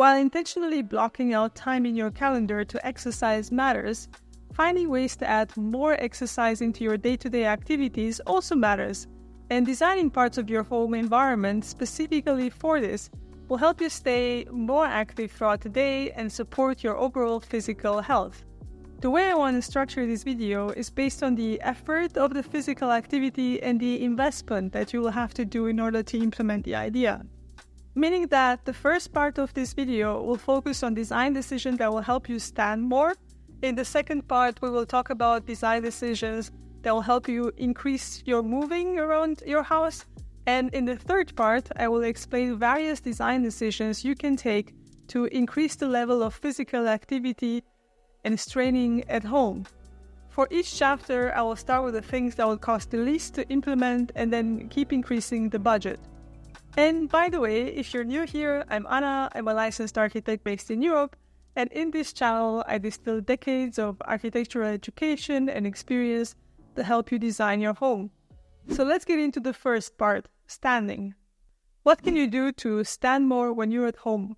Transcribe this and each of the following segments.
While intentionally blocking out time in your calendar to exercise matters, finding ways to add more exercise into your day-to-day activities also matters, and designing parts of your home environment specifically for this will help you stay more active throughout the day and support your overall physical health. The way I want to structure this video is based on the effort of the physical activity and the investment that you will have to do in order to implement the idea. Meaning that the first part of this video will focus on design decisions that will help you stand more. In the second part, we will talk about design decisions that will help you increase your moving around your house. And in the third part, I will explain various design decisions you can take to increase the level of physical activity and straining at home. For each chapter, I will start with the things that will cost the least to implement and then keep increasing the budget. And by the way, if you're new here, I'm Anna, I'm a licensed architect based in Europe, and in this channel I distill decades of architectural education and experience to help you design your home. So let's get into the first part, standing. What can you do to stand more when you're at home?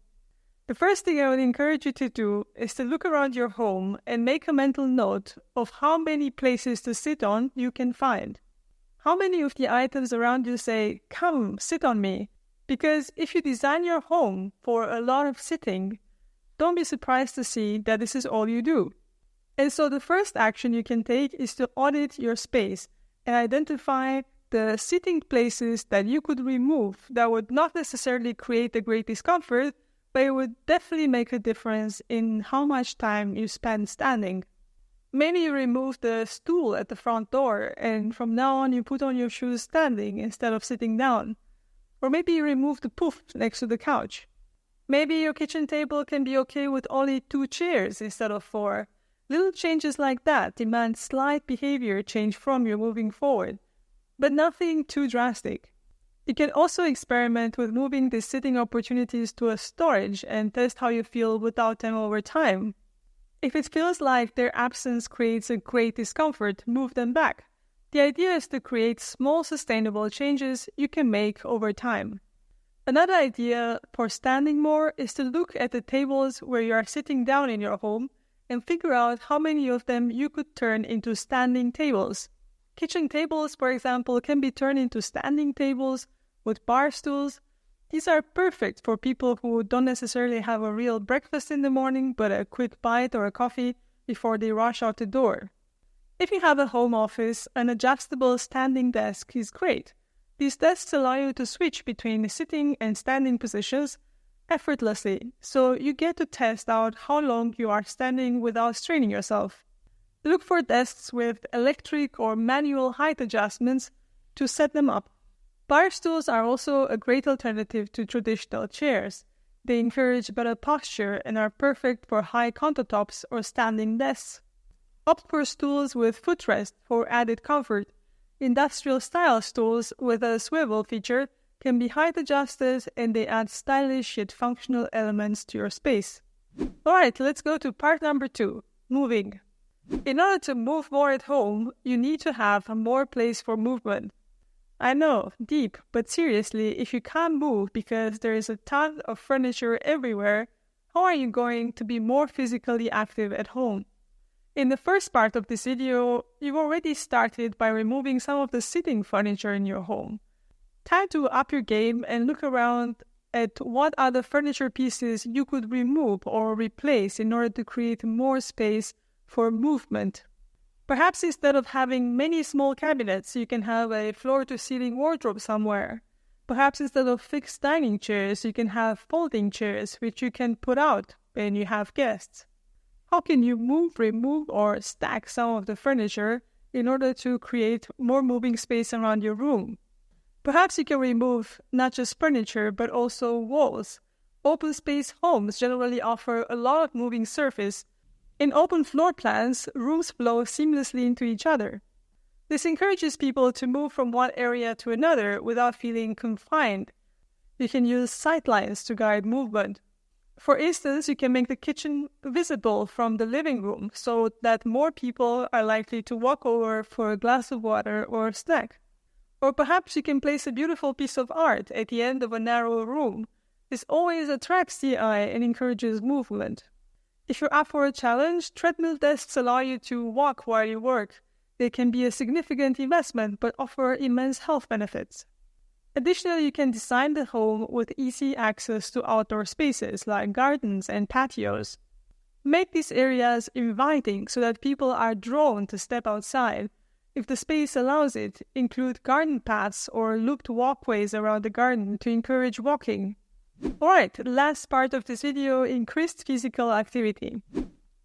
The first thing I would encourage you to do is to look around your home and make a mental note of how many places to sit on you can find. How many of the items around you say, "Come, sit on me"? Because if you design your home for a lot of sitting, don't be surprised to see that this is all you do. And so the first action you can take is to audit your space and identify the sitting places that you could remove that would not necessarily create a great discomfort, but it would definitely make a difference in how much time you spend standing. Maybe you remove the stool at the front door and from now on you put on your shoes standing instead of sitting down. Or maybe you remove the poof next to the couch. Maybe your kitchen table can be okay with only 2 chairs instead of 4. Little changes like that demand slight behavior change from you moving forward, but nothing too drastic. You can also experiment with moving the sitting opportunities to a storage and test how you feel without them over time. If it feels like their absence creates a great discomfort, move them back. The idea is to create small sustainable changes you can make over time. Another idea for standing more is to look at the tables where you are sitting down in your home and figure out how many of them you could turn into standing tables. Kitchen tables, for example, can be turned into standing tables with bar stools. These are perfect for people who don't necessarily have a real breakfast in the morning, but a quick bite or a coffee before they rush out the door. If you have a home office, an adjustable standing desk is great. These desks allow you to switch between sitting and standing positions effortlessly, so you get to test out how long you are standing without straining yourself. Look for desks with electric or manual height adjustments to set them up. Bar stools are also a great alternative to traditional chairs. They encourage better posture and are perfect for high countertops or standing desks. Opt for stools with footrest for added comfort. Industrial-style stools with a swivel feature can be height adjusted and they add stylish yet functional elements to your space. Alright, let's go to part number 2, moving. In order to move more at home, you need to have more place for movement. I know, deep, but seriously, if you can't move because there is a ton of furniture everywhere, how are you going to be more physically active at home? In the first part of this video, you've already started by removing some of the sitting furniture in your home. Time to up your game and look around at what other furniture pieces you could remove or replace in order to create more space for movement. Perhaps instead of having many small cabinets, you can have a floor-to-ceiling wardrobe somewhere. Perhaps instead of fixed dining chairs, you can have folding chairs which you can put out when you have guests. How can you move, remove, or stack some of the furniture in order to create more moving space around your room? Perhaps you can remove not just furniture, but also walls. Open space homes generally offer a lot of moving surface. In open floor plans, rooms flow seamlessly into each other. This encourages people to move from one area to another without feeling confined. You can use sightlines to guide movement. For instance, you can make the kitchen visible from the living room so that more people are likely to walk over for a glass of water or a snack. Or perhaps you can place a beautiful piece of art at the end of a narrow room. This always attracts the eye and encourages movement. If you're up for a challenge, treadmill desks allow you to walk while you work. They can be a significant investment but offer immense health benefits. Additionally, you can design the home with easy access to outdoor spaces like gardens and patios. Make these areas inviting so that people are drawn to step outside. If the space allows it, include garden paths or looped walkways around the garden to encourage walking. Alright, last part of this video, increased physical activity.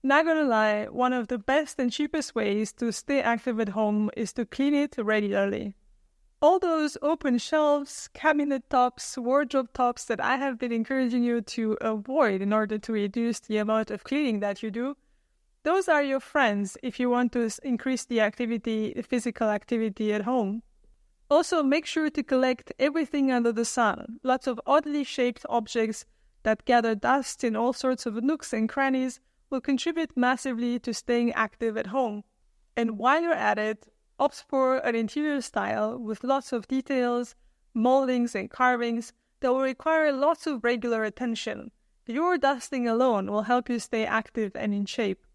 Not gonna lie, one of the best and cheapest ways to stay active at home is to clean it regularly. All those open shelves, cabinet tops, wardrobe tops that I have been encouraging you to avoid in order to reduce the amount of cleaning that you do, those are your friends if you want to increase the physical activity at home. Also, make sure to collect everything under the sun. Lots of oddly shaped objects that gather dust in all sorts of nooks and crannies will contribute massively to staying active at home. And while you're at it, opt for an interior style with lots of details, moldings and carvings that will require lots of regular attention. Your dusting alone will help you stay active and in shape.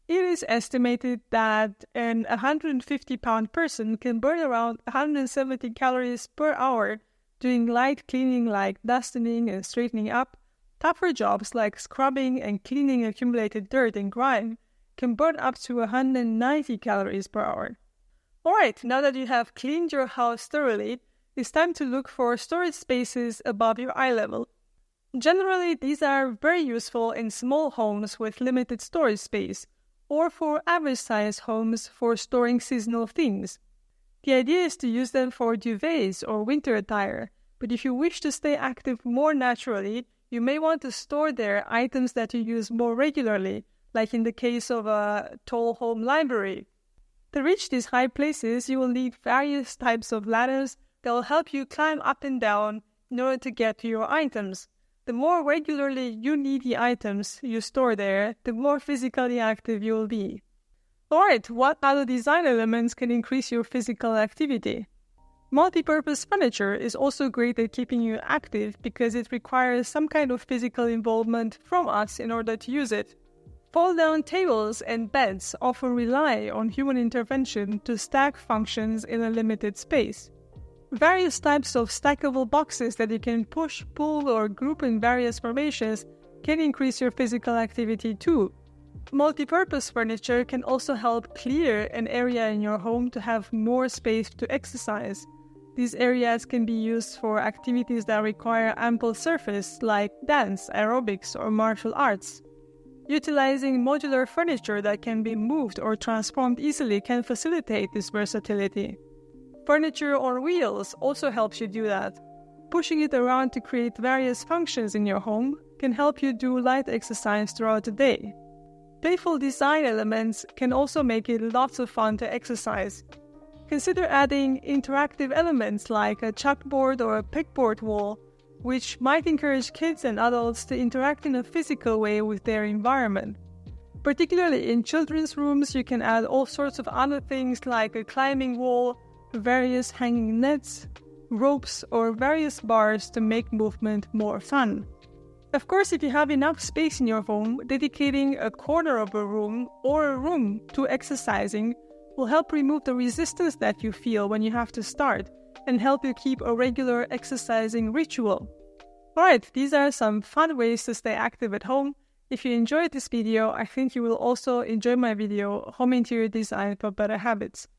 It is estimated that an 150-pound person can burn around 170 calories per hour doing light cleaning like dusting and straightening up. Tougher jobs like scrubbing and cleaning accumulated dirt and grime can burn up to 190 calories per hour. Alright, now that you have cleaned your house thoroughly, it's time to look for storage spaces above your eye level. Generally, these are very useful in small homes with limited storage space, or for average-sized homes for storing seasonal things. The idea is to use them for duvets or winter attire, but if you wish to stay active more naturally, you may want to store there items that you use more regularly, like in the case of a tall home library. To reach these high places, you will need various types of ladders that will help you climb up and down in order to get to your items. The more regularly you need the items you store there, the more physically active you will be. Alright, what other design elements can increase your physical activity? Multi-purpose furniture is also great at keeping you active because it requires some kind of physical involvement from us in order to use it. Fold-down tables and beds often rely on human intervention to stack functions in a limited space. Various types of stackable boxes that you can push, pull, or group in various formations can increase your physical activity too. Multi-purpose furniture can also help clear an area in your home to have more space to exercise. These areas can be used for activities that require ample surface like dance, aerobics, or martial arts. Utilizing modular furniture that can be moved or transformed easily can facilitate this versatility. Furniture on wheels also helps you do that. Pushing it around to create various functions in your home can help you do light exercise throughout the day. Playful design elements can also make it lots of fun to exercise. Consider adding interactive elements like a chalkboard or a pegboard wall, which might encourage kids and adults to interact in a physical way with their environment. Particularly in children's rooms, you can add all sorts of other things like a climbing wall, various hanging nets, ropes, or various bars to make movement more fun. Of course, if you have enough space in your home, dedicating a corner of a room or a room to exercising will help remove the resistance that you feel when you have to start and help you keep a regular exercising ritual. Alright, these are some fun ways to stay active at home. If you enjoyed this video, I think you will also enjoy my video, Home Interior Design for Better Habits.